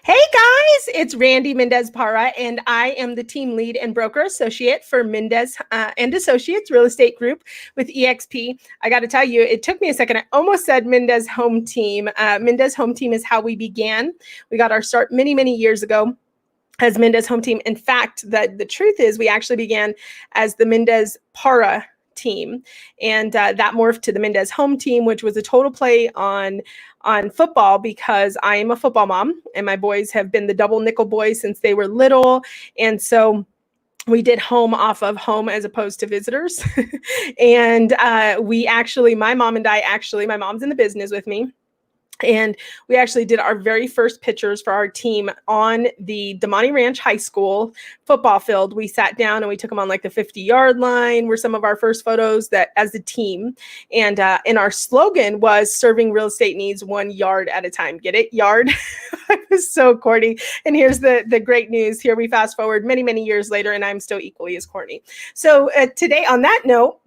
Hey guys, it's Randi Mendez Parra, and I am the team lead and broker associate for Mendez and Associates Real Estate Group with EXP. I got to tell you, it took me a second. I almost said Mendez Home Team. Mendez Home Team is how we began. We got our start many, many years ago as Mendez Home Team. In fact, the truth is we actually began as the Mendez Parra team, and that morphed to the Mendez Home Team, which was a total play on football because I am a football mom and my boys have been the double nickel boys since they were little. And so we did home off of home as opposed to visitors. And my mom and I my mom's in the business with me. And we actually did our very first pictures for our team on the Damani Ranch High School football field. We sat down and we took them on like the 50-yard line were some of our first photos that as a team. And our slogan was serving real estate needs 1 yard at a time. Get it? Yard. It was so corny. And here's the great news. Here we fast forward many, many years later, and I'm still equally as corny. So today, on that note,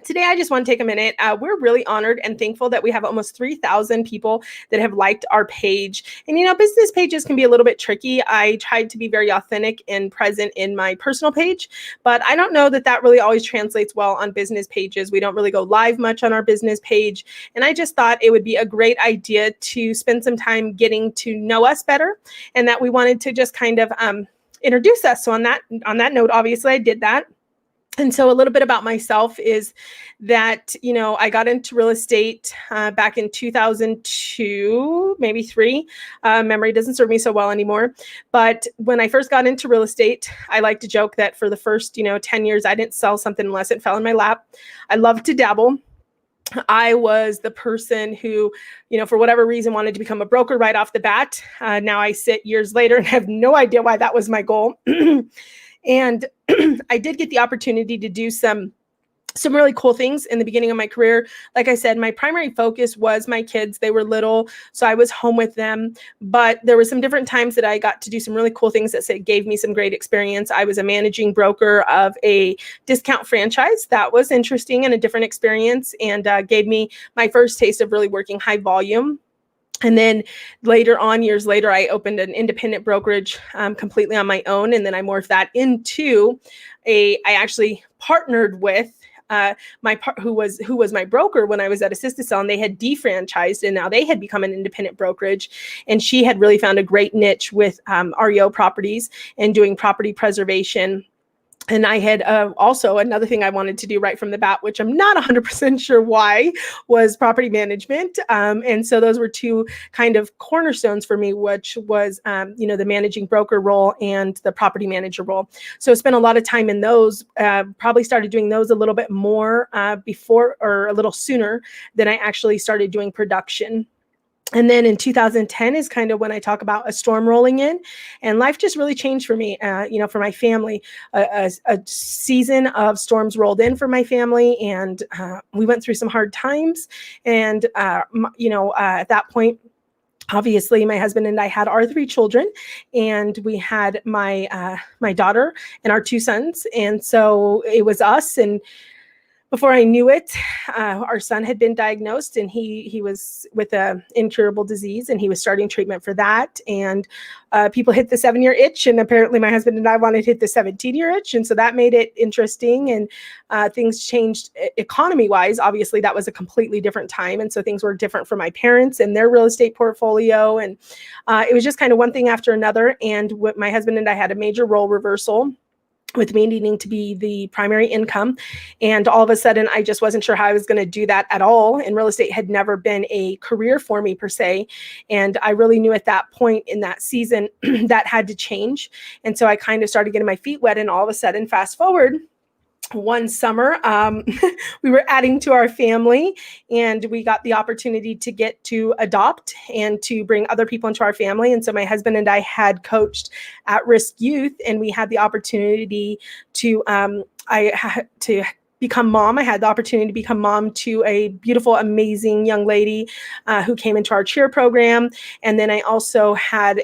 today, I just want to take a minute. We're really honored and thankful that we have almost 3,000 people that have liked our page. And, business pages can be a little bit tricky. I tried to be very authentic and present in my personal page, but I don't know that really always translates well on business pages. We don't really go live much on our business page. And I just thought it would be a great idea to spend some time getting to know us better, and that we wanted to just kind of introduce us. So on that note, obviously, I did that. And so a little bit about myself is that, I got into real estate back in 2002, maybe 3. Memory doesn't serve me so well anymore. But when I first got into real estate, I like to joke that for the first, 10 years, I didn't sell something unless it fell in my lap. I loved to dabble. I was the person who, for whatever reason, wanted to become a broker right off the bat. Now I sit years later and have no idea why that was my goal. And I did get the opportunity to do some really cool things in the beginning of my career. Like I said, my primary focus was my kids. They were little, so I was home with them. But there were some different times that I got to do some really cool things that gave me some great experience. I was a managing broker of a discount franchise. That was interesting and a different experience, and gave me my first taste of really working high volume. And then years later, I opened an independent brokerage completely on my own. And then I morphed that into I actually partnered with who was my broker when I was at Assisted Sell, and they had defranchised, and now they had become an independent brokerage. And she had really found a great niche with REO properties and doing property preservation. And I had also another thing I wanted to do right from the bat, which I'm not 100% sure why, was property management. And so those were two kind of cornerstones for me, which was, the managing broker role and the property manager role. So I spent a lot of time in those, probably started doing those a little bit more before or a little sooner than I actually started doing production. And then in 2010 is kind of when I talk about a storm rolling in, and life just really changed for me. For my family, a season of storms rolled in for my family, and we went through some hard times. And at that point, obviously, my husband and I had our 3 children, and we had my daughter and our 2 sons, and so it was us. And before I knew it, our son had been diagnosed, and he was with an incurable disease, and he was starting treatment for that. And people hit the 7-year itch, and apparently my husband and I wanted to hit the 17-year itch. And so that made it interesting, and things changed economy-wise. Obviously, that was a completely different time. And so things were different for my parents and their real estate portfolio. And it was just kind of one thing after another. And my husband and I had a major role reversal, with me needing to be the primary income. And all of a sudden, I just wasn't sure how I was going to do that at all. And real estate had never been a career for me per se. And I really knew at that point in that season that had to change. And so I kind of started getting my feet wet. And all of a sudden, fast forward, one summer, we were adding to our family, and we got the opportunity to get to adopt and to bring other people into our family. And so my husband and I had coached at-risk youth, and we had the opportunity to become mom. I had the opportunity to become mom to a beautiful, amazing young lady who came into our cheer program. And then I also had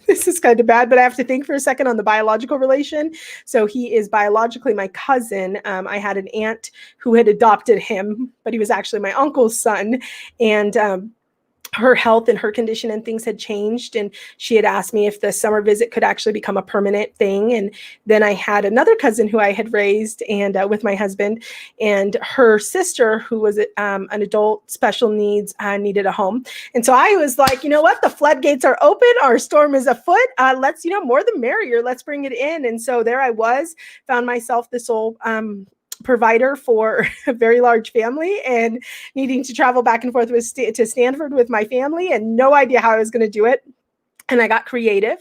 this is kind of bad, but I have to think for a second on the biological relation. So he is biologically my cousin. I had an aunt who had adopted him, but he was actually my uncle's son. And her health and her condition and things had changed. And she had asked me if the summer visit could actually become a permanent thing. And then I had another cousin who I had raised and with my husband, and her sister, who was an adult special needs, needed a home. And so I was like, you know what, the floodgates are open. Our storm is afoot. Let's, more the merrier. Let's bring it in. And so there I was, found myself the sole provider for a very large family and needing to travel back and forth to Stanford with my family and no idea how I was going to do it. And I got creative,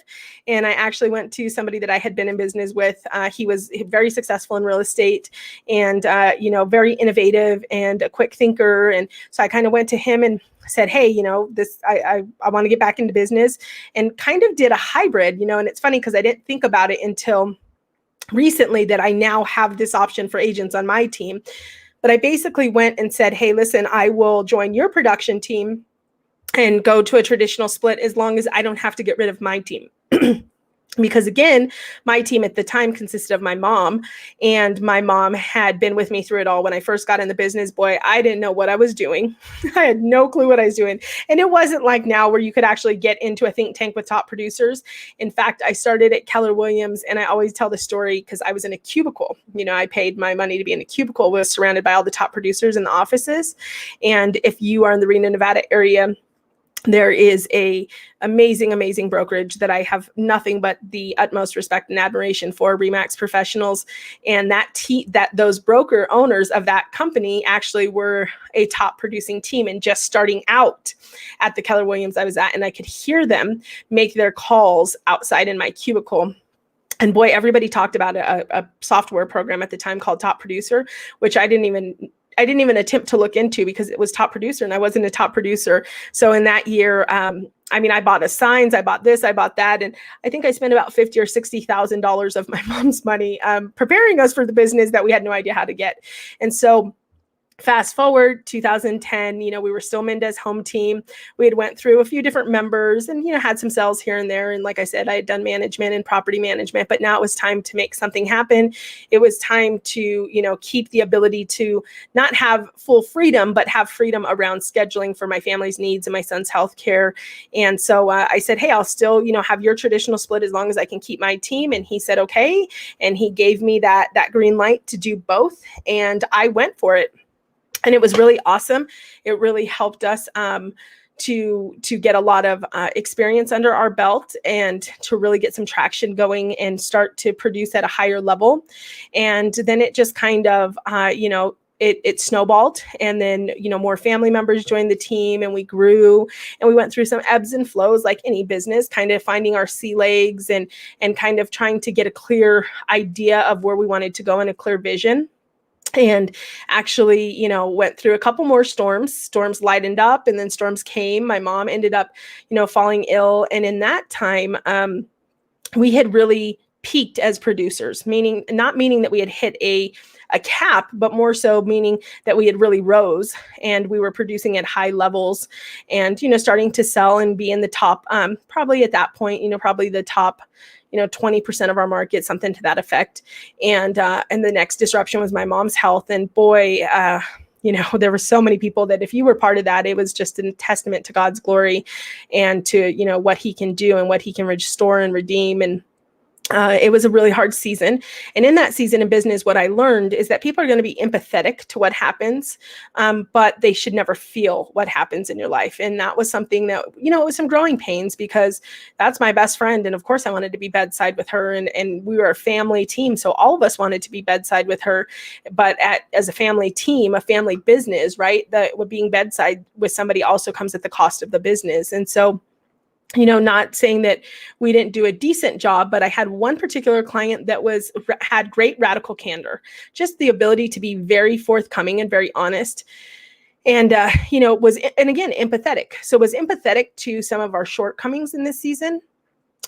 and I actually went to somebody that I had been in business with. He was very successful in real estate and, very innovative and a quick thinker. And so I kind of went to him and said, hey, I want to get back into business, and kind of did a hybrid, and it's funny because I didn't think about it until recently that I now have this option for agents on my team. But I basically went and said, hey, listen, I will join your production team and go to a traditional split as long as I don't have to get rid of my team. Because again, my team at the time consisted of my mom, and my mom had been with me through it all. When I first got in the business, boy, I didn't know what I was doing. I had no clue what I was doing. And it wasn't like now where you could actually get into a think tank with top producers. In fact, I started at Keller Williams, and I always tell the story because I was in a cubicle. I paid my money to be in a cubicle, was surrounded by all the top producers in the offices. And if you are in the Reno, Nevada area, there is a amazing brokerage that I have nothing but the utmost respect and admiration for, Remax Professionals. And those broker owners of that company actually were a top producing team and just starting out at the Keller Williams I was at. And I could hear them make their calls outside in my cubicle. And boy, everybody talked about a software program at the time called Top Producer, which I didn't even attempt to look into because it was Top Producer and I wasn't a top producer. So in that year, I bought us signs, I bought this, I bought that. And I think I spent about $50,000 or $60,000 of my mom's money preparing us for the business that we had no idea how to get. And so fast forward 2010, we were still Mendez home team. We had went through a few different members and, had some sales here and there. And like I said, I had done management and property management, but now it was time to make something happen. It was time to, keep the ability to not have full freedom, but have freedom around scheduling for my family's needs and my son's health care. And so I said, hey, I'll still, have your traditional split as long as I can keep my team. And he said, okay. And he gave me that green light to do both. And I went for it. And it was really awesome. It really helped us to get a lot of experience under our belt and to really get some traction going and start to produce at a higher level. And then it just kind of, it snowballed. And then, more family members joined the team and we grew and we went through some ebbs and flows like any business, kind of finding our sea legs and kind of trying to get a clear idea of where we wanted to go and a clear vision. And actually, went through a couple more storms. Storms lightened up and then storms came. My mom ended up, falling ill. And in that time, we had really peaked as producers, not meaning that we had hit a cap, but more so meaning that we had really rose and we were producing at high levels and, starting to sell and be in the top, probably at that point, probably the top 20% of our market, something to that effect. And the next disruption was my mom's health. And boy, there were so many people that if you were part of that, it was just a testament to God's glory and to, what he can do and what he can restore and redeem. And it was a really hard season. And in that season in business, what I learned is that people are going to be empathetic to what happens, but they should never feel what happens in your life. And that was something that, it was some growing pains because that's my best friend. And of course I wanted to be bedside with her and we were a family team. So all of us wanted to be bedside with her, but as a family team, a family business, right? Being bedside with somebody also comes at the cost of the business. And so not saying that we didn't do a decent job, but I had one particular client that had great radical candor, just the ability to be very forthcoming and very honest. And, and again, empathetic. So was empathetic to some of our shortcomings in this season.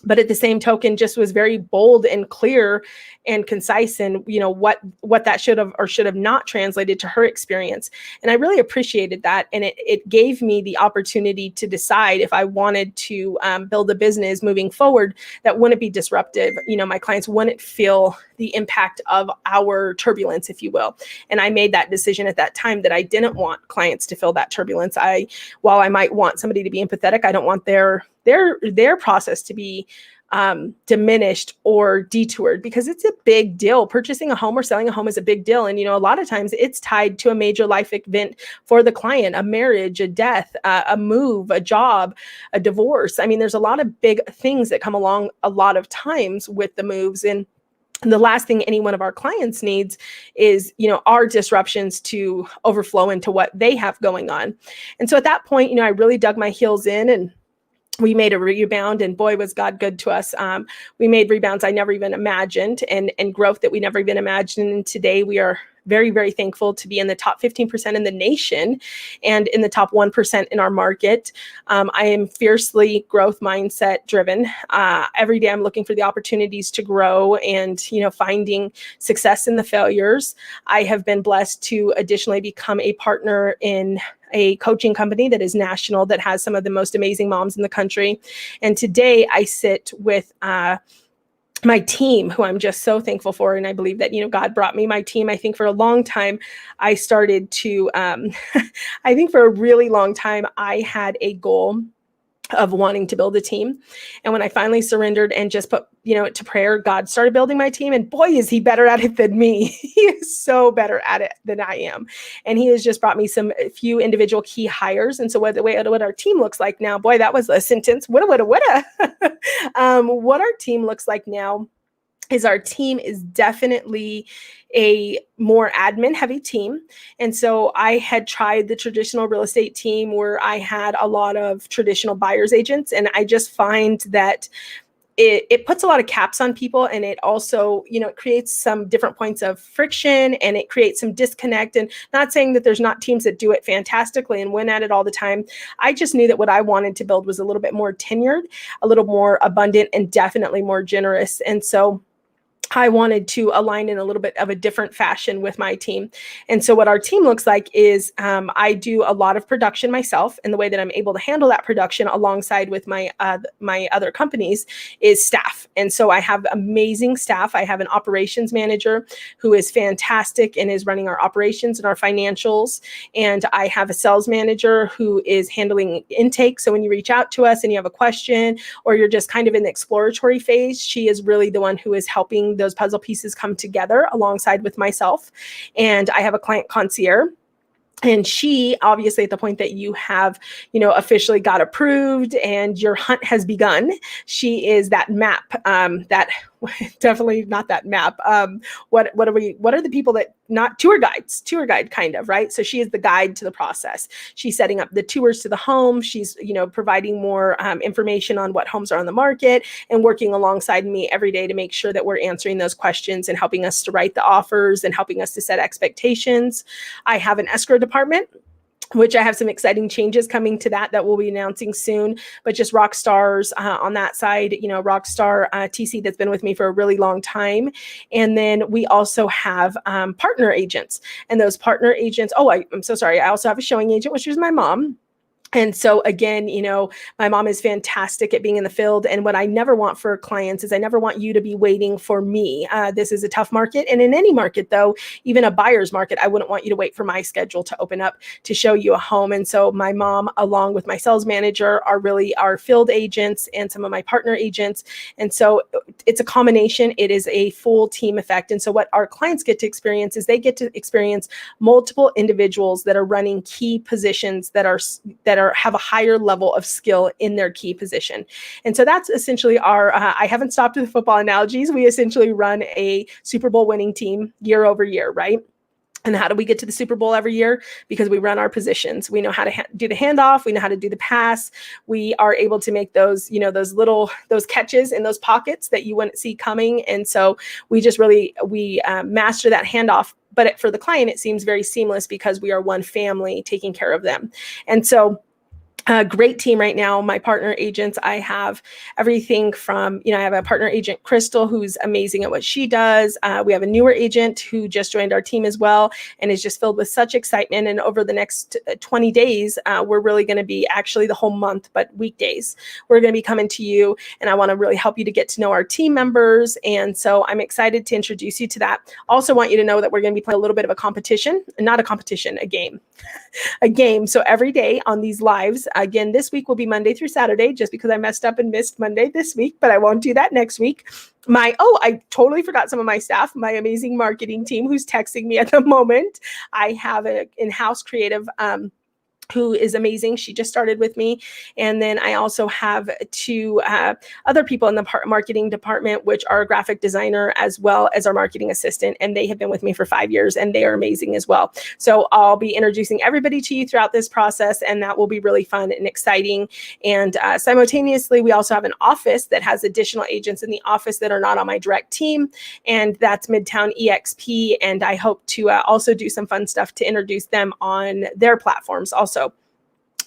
but at the same token, just was very bold and clear and concise in, what that should have or should have not translated to her experience. And I really appreciated that. And it gave me the opportunity to decide if I wanted to build a business moving forward that wouldn't be disruptive. My clients wouldn't feel the impact of our turbulence, if you will. And I made that decision at that time that I didn't want clients to feel that turbulence. While I might want somebody to be empathetic, I don't want their process to be diminished or detoured, because it's a big deal. Purchasing a home or selling a home is a big deal. And, a lot of times it's tied to a major life event for the client, a marriage, a death, a move, a job, a divorce. I mean, there's a lot of big things that come along a lot of times with the moves. And the last thing any one of our clients needs is, our disruptions to overflow into what they have going on. And so at that point, I really dug my heels in, and we made a rebound, and boy, was God good to us. We made rebounds I never even imagined, and growth that we never even imagined. And today we are very, very thankful to be in the top 15% in the nation and in the top 1% in our market. I am fiercely growth mindset driven. Every day I'm looking for the opportunities to grow and, finding success in the failures. I have been blessed to additionally become a partner in a coaching company that is national, that has some of the most amazing moms in the country. And today I sit with my team, who I'm just so thankful for. And I believe that, God brought me my team. I think for a long time, I started to, I think for a really long time, I had a goal of wanting to build a team. And when I finally surrendered and just put, it to prayer, God started building my team. And boy, is he better at it than me. He is so better at it than I am. And he has just brought me a few individual key hires. And so what our team looks like now, boy, that was a sentence. What our team looks like now is our team is definitely a more admin heavy team. And so I had tried the traditional real estate team where I had a lot of traditional buyer's agents. And I just find that it puts a lot of caps on people, and it also, it creates some different points of friction, and it creates some disconnect. And not saying that there's not teams that do it fantastically and win at it all the time. I just knew that what I wanted to build was a little bit more tenured, a little more abundant, and definitely more generous. And so I wanted to align in a little bit of a different fashion with my team. And so what our team looks like is I do a lot of production myself, and the way that I'm able to handle that production alongside with my other companies is staff. And so I have amazing staff. I have an operations manager who is fantastic and is running our operations and our financials. And I have a sales manager who is handling intake. So when you reach out to us and you have a question, or you're just kind of in the exploratory phase, she is really the one who is helping those puzzle pieces come together alongside with myself. And I have a client concierge. And she, obviously, at the point that you have, officially got approved and your hunt has begun, she is that map, that definitely not that map. What are the people that, not tour guide kind of, right? So she is the guide to the process. She's setting up the tours to the home. She's, providing more information on what homes are on the market, and working alongside me every day to make sure that we're answering those questions and helping us to write the offers and helping us to set expectations. I have an escrow department, which I have some exciting changes coming to that we'll be announcing soon, but just rock stars on that side, Rockstar TC that's been with me for a really long time. And then we also have partner agents, and those partner agents, I'm so sorry. I also have a showing agent, which is my mom. And so again, my mom is fantastic at being in the field. And what I never want for clients is I never want you to be waiting for me. This is a tough market. And in any market, though, even a buyer's market, I wouldn't want you to wait for my schedule to open up to show you a home. And so my mom, along with my sales manager, are really our field agents and some of my partner agents. And so it's a combination. It is a full team effect. And so what our clients get to experience is they get to experience multiple individuals that are running key positions that have a higher level of skill in their key position. And so that's essentially our, I haven't stopped with football analogies. We essentially run a Super Bowl winning team year over year, right? And how do we get to the Super Bowl every year? Because we run our positions. We know how to do the handoff. We know how to do the pass. We are able to make those, those catches in those pockets that you wouldn't see coming. And so we just really, master that handoff. But for the client, it seems very seamless because we are one family taking care of them. And so A great team right now. My partner agents, I have everything from, I have a partner agent, Crystal, who's amazing at what she does. We have a newer agent who just joined our team as well and is just filled with such excitement. And over the next 20 days, we're really going to be, actually the whole month, but weekdays, we're going to be coming to you. And I want to really help you to get to know our team members. And so I'm excited to introduce you to that. Also want you to know that we're going to be playing a little bit of a competition, not a competition, a game. A game. So every day on these lives, again, this week will be Monday through Saturday, just because I messed up and missed Monday this week, but I won't do that next week. I totally forgot some of my staff, my amazing marketing team who's texting me at the moment. I have an in-house creative who is amazing. She just started with me. And then I also have two other people in the marketing department, which are a graphic designer as well as our marketing assistant. And they have been with me for 5 years and they are amazing as well. So I'll be introducing everybody to you throughout this process, and that will be really fun and exciting. And simultaneously, we also have an office that has additional agents in the office that are not on my direct team. And that's Midtown EXP. And I hope to also do some fun stuff to introduce them on their platforms also.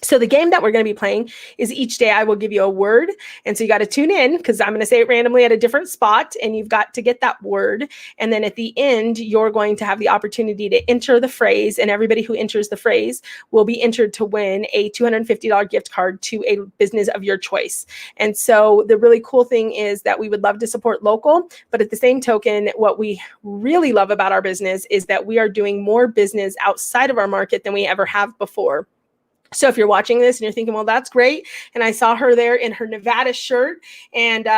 So the game that we're going to be playing is each day I will give you a word. And so you got to tune in because I'm going to say it randomly at a different spot and you've got to get that word. And then at the end, you're going to have the opportunity to enter the phrase, and everybody who enters the phrase will be entered to win a $250 gift card to a business of your choice. And so the really cool thing is that we would love to support local, but at the same token, what we really love about our business is that we are doing more business outside of our market than we ever have before. So if you're watching this and you're thinking, well, that's great. And I saw her there in her Nevada shirt and,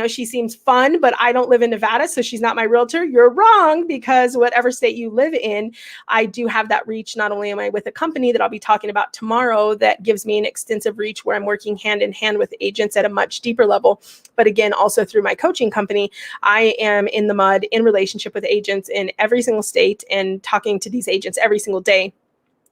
she seems fun, but I don't live in Nevada, so she's not my realtor. You're wrong, because whatever state you live in, I do have that reach. Not only am I with a company that I'll be talking about tomorrow that gives me an extensive reach where I'm working hand in hand with agents at a much deeper level, but again, also through my coaching company, I am in the mud in relationship with agents in every single state and talking to these agents every single day.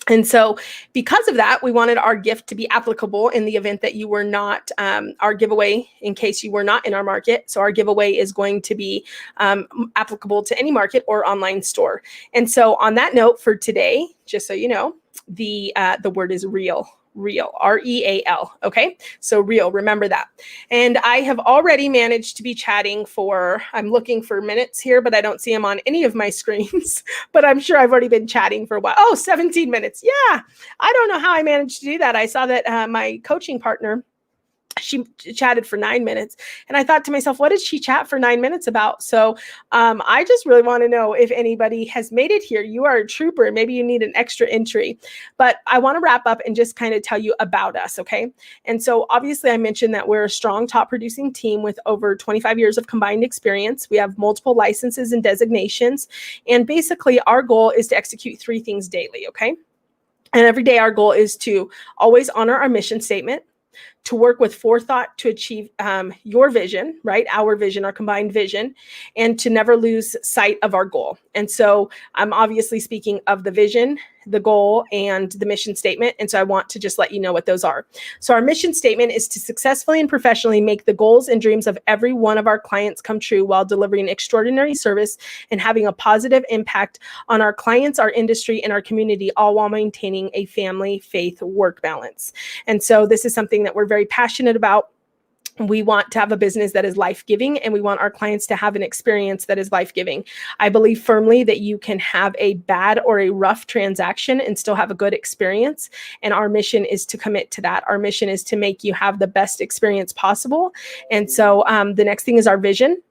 And so because of that, we wanted our gift to be applicable in the event that you were not, our giveaway, in case you were not in our market. So our giveaway is going to be applicable to any market or online store. And so on that note for today, just so you know, the word is real. Real, R-E-A-L. Okay, so real, remember that. And I have already managed to be chatting for, I'm looking for minutes here, but I don't see them on any of my screens, but I'm sure I've already been chatting for a while. Oh, 17 minutes. Yeah, I don't know how I managed to do that. I saw that my coaching partner, she chatted for 9 minutes. And I thought to myself, what did she chat for 9 minutes about? So I just really want to know if anybody has made it here. You are a trooper. Maybe you need an extra entry. But I want to wrap up and just kind of tell you about us, okay? And so obviously I mentioned that we're a strong top producing team with over 25 years of combined experience. We have multiple licenses and designations. And basically our goal is to execute 3 things daily, okay? And every day our goal is to always honor our mission statement, to work with forethought to achieve your vision, right? Our vision, our combined vision, and to never lose sight of our goal. And so I'm obviously speaking of the vision, the goal, and the mission statement. And so I want to just let you know what those are. So our mission statement is to successfully and professionally make the goals and dreams of every one of our clients come true while delivering extraordinary service and having a positive impact on our clients, our industry, and our community, all while maintaining a family, faith, work balance. And so this is something that we're very passionate about. We want to have a business that is life-giving, and we want our clients to have an experience that is life-giving. I believe firmly that you can have a bad or a rough transaction and still have a good experience. And our mission is to commit to that. Our mission is to make you have the best experience possible. And so the next thing is our vision.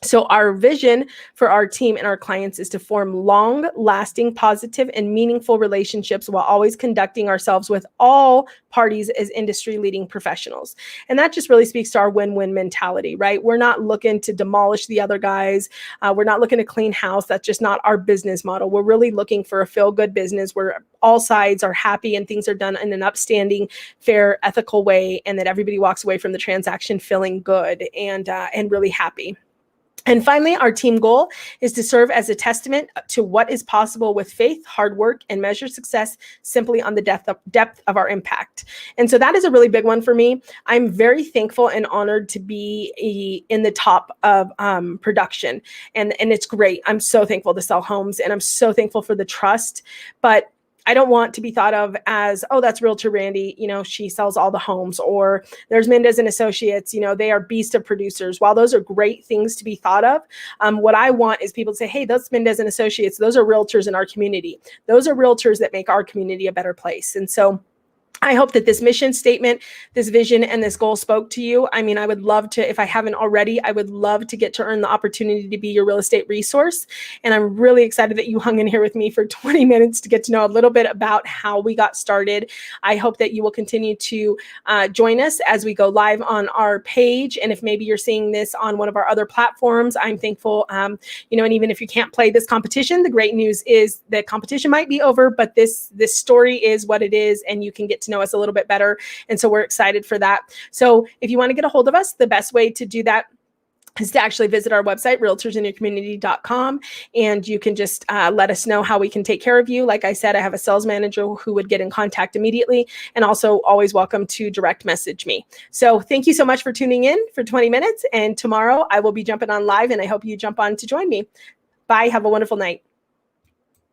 So our vision for our team and our clients is to form long-lasting, positive, and meaningful relationships while always conducting ourselves with all parties as industry-leading professionals. And that just really speaks to our win-win mentality, right? We're not looking to demolish the other guys. We're not looking to clean house. That's just not our business model. We're really looking for a feel-good business where all sides are happy and things are done in an upstanding, fair, ethical way, and that everybody walks away from the transaction feeling good and really happy. And finally, our team goal is to serve as a testament to what is possible with faith, hard work, and measure success simply on the depth of our impact. And so that is a really big one for me. I'm very thankful and honored to be in the top of production. And it's great. I'm so thankful to sell homes, and I'm so thankful for the trust. But I don't want to be thought of as, oh, that's Realtor Randi, she sells all the homes, or there's Mendez and Associates, they are beast of producers. While those are great things to be thought of, what I want is people to say, hey, those Mendez and Associates, those are realtors in our community. Those are realtors that make our community a better place. And so I hope that this mission statement, this vision, and this goal spoke to you. I mean, I would love to, if I haven't already, I would love to get to earn the opportunity to be your real estate resource. And I'm really excited that you hung in here with me for 20 minutes to get to know a little bit about how we got started. I hope that you will continue to join us as we go live on our page. And if maybe you're seeing this on one of our other platforms, I'm thankful. And even if you can't play this competition, the great news is the competition might be over, but this story is what it is, and you can get to know us a little bit better. And so we're excited for that. So if you want to get a hold of us, the best way to do that is to actually visit our website, realtorsinyourcommunity.com, and you can just let us know how we can take care of you. Like I said, I have a sales manager who would get in contact immediately, and also always welcome to direct message me. So thank you so much for tuning in for 20 minutes, and tomorrow I will be jumping on live, and I hope you jump on to join me. Bye. Have a wonderful night.